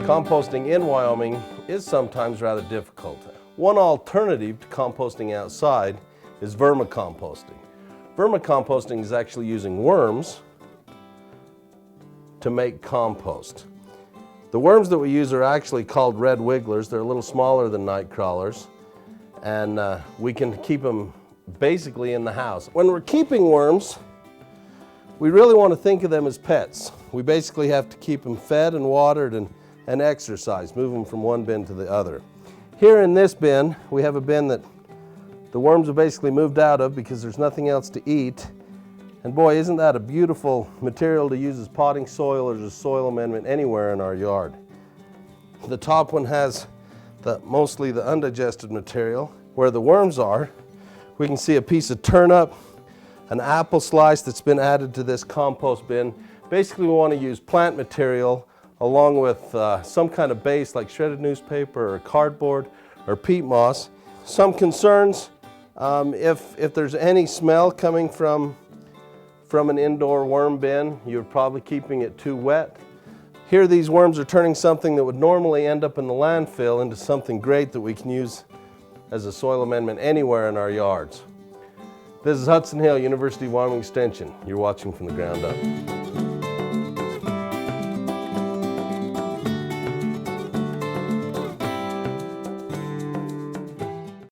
Composting in Wyoming is sometimes rather difficult. One alternative to composting outside is vermicomposting. Vermicomposting is actually using worms to make compost. The worms that we use are actually called red wigglers. They're a little smaller than night crawlers, and we can keep them basically in the house. When we're keeping worms, we really want to think of them as pets. We basically have to keep them fed and watered and exercised, move them from one bin to the other. Here in this bin, we have a bin that the worms have basically moved out of because there's nothing else to eat. And boy, isn't that a beautiful material to use as potting soil or as soil amendment anywhere in our yard. The top one has mostly the undigested material. Where the worms are, we can see a piece of turnip, an apple slice that's been added to this compost bin. Basically, we want to use plant material along with some kind of base like shredded newspaper or cardboard or peat moss. Some concerns, if there's any smell coming from an indoor worm bin, you're probably keeping it too wet. Here these worms are turning something that would normally end up in the landfill into something great that we can use as a soil amendment anywhere in our yards. This is Hudson Hill, University of Wyoming Extension. You're watching From the Ground Up.